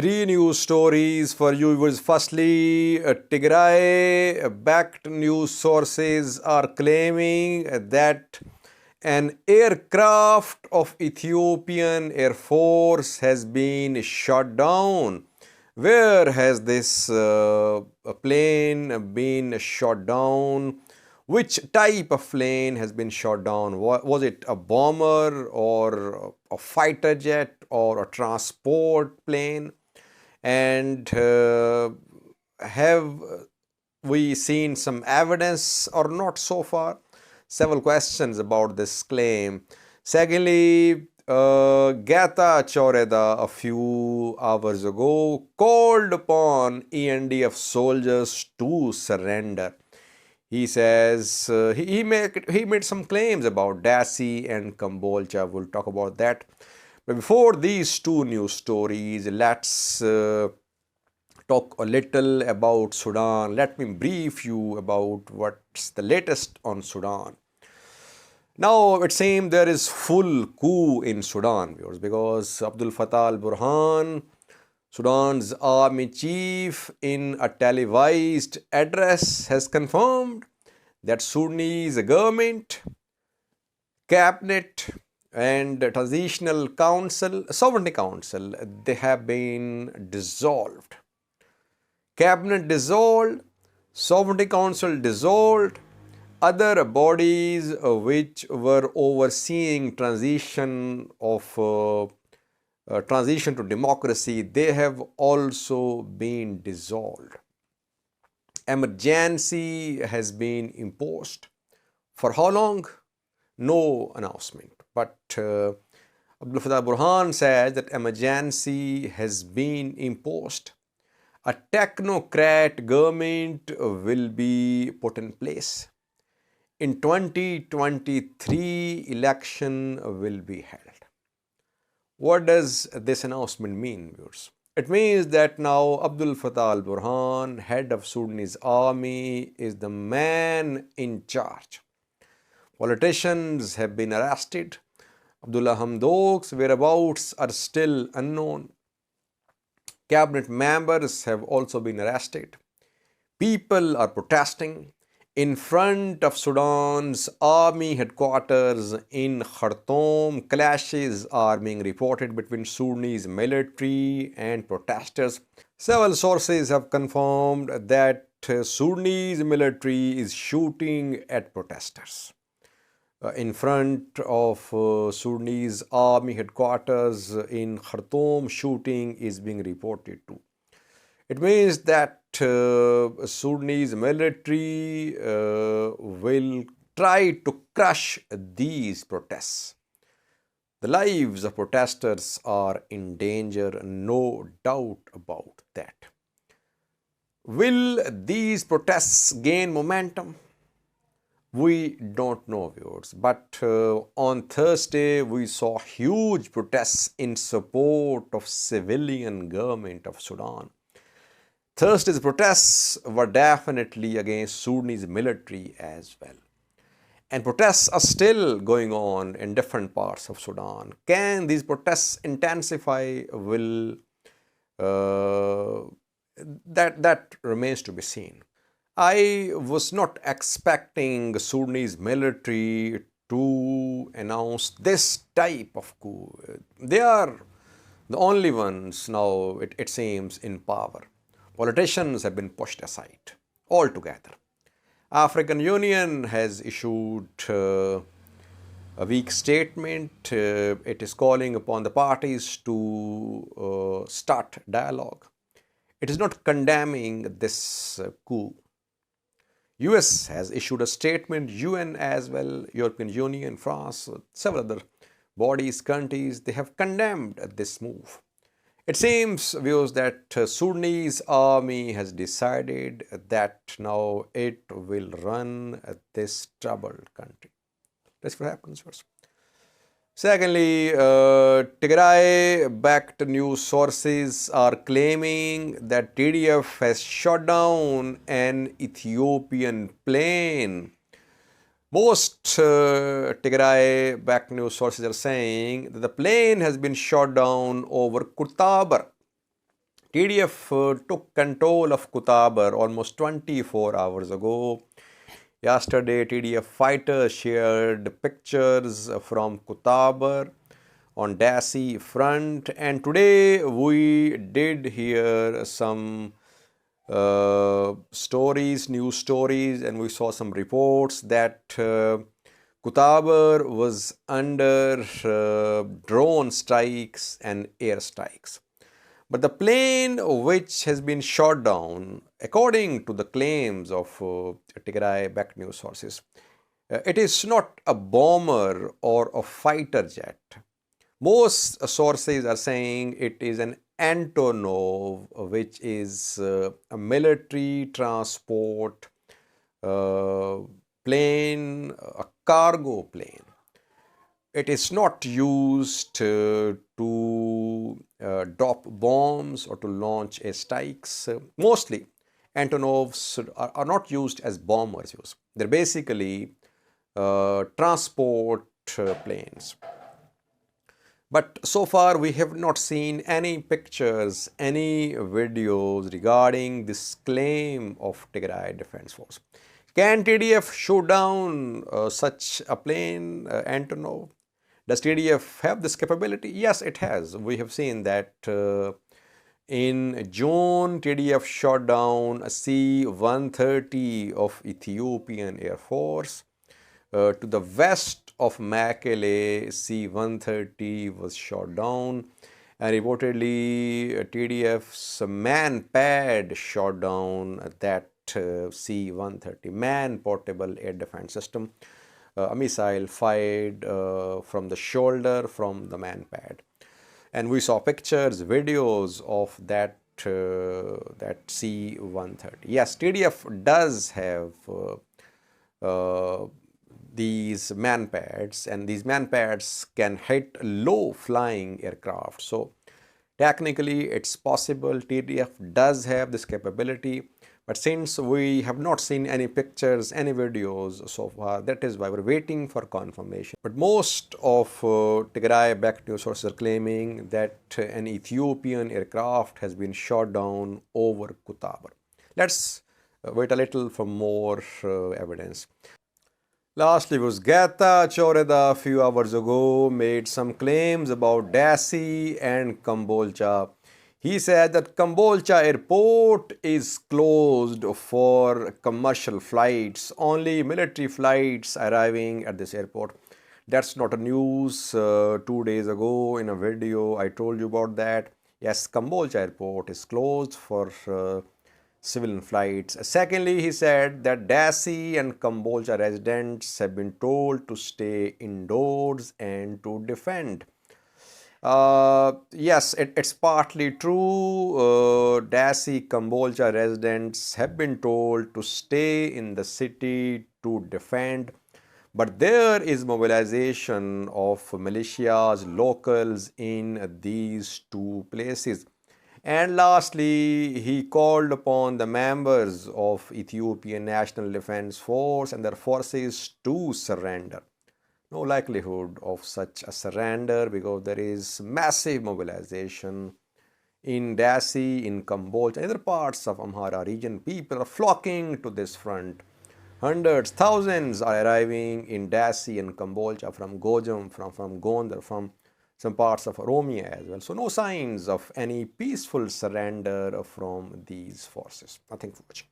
Three news stories for you viewers. Firstly, Tigray-backed news sources are claiming that an aircraft of Ethiopian Air Force has been shot down. Where has this plane been shot down? Which type of plane has been shot down? Was it a bomber or a fighter jet or a transport plane? And have we seen some evidence or not so far? Several questions about this claim. Secondly, Gata Chaureda a few hours ago called upon ENDF soldiers to surrender. He says he made some claims about Dasi and Kambolcha. We'll talk about that. But before these two news stories, let's talk a little about Sudan. Let me brief you about what's the latest on Sudan. Now, it seems there is full coup in Sudan, viewers, because Abdul Fatah al-Burhan, Sudan's army chief, in a televised address has confirmed that Sudanese government, cabinet, and transitional council, sovereignty council, they have been dissolved. Cabinet dissolved, sovereignty council dissolved, other bodies which were overseeing transition to democracy, they have also been dissolved. Emergency has been imposed. For how long? No announcement. But Abdul Fatah Burhan says that emergency has been imposed. A technocrat government will be put in place. In 2023, election will be held. What does this announcement mean, viewers? It means that now Abdul Fatah al-Burhan, head of Sudanese army, is the man in charge. Politicians have been arrested. Abdullah Hamdok's whereabouts are still unknown. Cabinet members have also been arrested. People are protesting in front of Sudan's army headquarters in Khartoum. Clashes are being reported between Sudanese military and protesters. Several sources have confirmed that Sudanese military is shooting at protesters. In front of Sudanese army headquarters in Khartoum, shooting is being reported too. It means that Sudanese military will try to crush these protests. The lives of protesters are in danger, no doubt about that. Will these protests gain momentum? We don't know, viewers, but on Thursday we saw huge protests in support of civilian government of Sudan. Thursday's protests were definitely against Sudanese military as well. And protests are still going on in different parts of Sudan. Can these protests intensify? That remains to be seen. I was not expecting Sudanese military to announce this type of coup. They are the only ones now, it seems, in power. Politicians have been pushed aside altogether. African Union has issued a weak statement. It is calling upon the parties to start dialogue. It is not condemning this coup. US has issued a statement, UN as well, European Union, France, several other bodies, countries, they have condemned this move. It seems, viewers, that Sudanese army has decided that now it will run this troubled country. That's what happens first. Secondly, Tigray-backed news sources are claiming that TDF has shot down an Ethiopian plane. Most Tigray-backed news sources are saying that the plane has been shot down over Kurtabar. TDF took control of Kutabar almost 24 hours ago. Yesterday, TDF fighters shared pictures from Kutabar on Dasi front, and today we did hear some news stories, and we saw some reports that Kutabar was under drone strikes and air strikes. But the plane which has been shot down, according to the claims of Tigray-backed news sources, it is not a bomber or a fighter jet. Most sources are saying it is an Antonov, which is a military transport plane, a cargo plane. It is not used to drop bombs or to launch strikes. Mostly, Antonovs are not used as bombers. They're basically transport planes. But so far, we have not seen any pictures, any videos regarding this claim of Tigray Defense Force. Can TDF shoot down such a plane, Antonov? Does TDF have this capability? Yes, it has. We have seen that in June, TDF shot down a C-130 of Ethiopian Air Force. To the west of Mekelle, C-130 was shot down, and reportedly TDF's man-pad shot down that C-130 man-portable air defense system. A missile fired from the shoulder from the man-pad. And we saw pictures, videos of that C-130. Yes, TDF does have these man-pads, and these man-pads can hit low-flying aircraft. So technically, it's possible. TDF does have this capability. But since we have not seen any pictures, any videos so far, that is why we're waiting for confirmation. But most of Tigray-backed news sources are claiming that an Ethiopian aircraft has been shot down over Kutabar. Let's wait a little for more evidence. Lastly was Geta Choreda a few hours ago made some claims about Dasi and Kambolcha. He said that Kambolcha airport is closed for commercial flights, only military flights arriving at this airport. That's not a news. 2 days ago in a video I told you about that. Yes, Kambolcha airport is closed for civilian flights. Secondly, he said that Dasi and Kambolcha residents have been told to stay indoors and to defend. Yes, it's partly true. Dasi Kambolcha residents have been told to stay in the city to defend, but there is mobilization of militias, locals in these two places. And lastly, he called upon the members of Ethiopian National Defense Force and their forces to surrender. No likelihood of such a surrender because there is massive mobilization in Dasi, in Kambolcha, and other parts of Amhara region. People are flocking to this front. Hundreds, thousands are arriving in Dasi and Kambolcha from Gojam, from Gondar, from some parts of Oromia as well. So no signs of any peaceful surrender from these forces. Nothing for watching.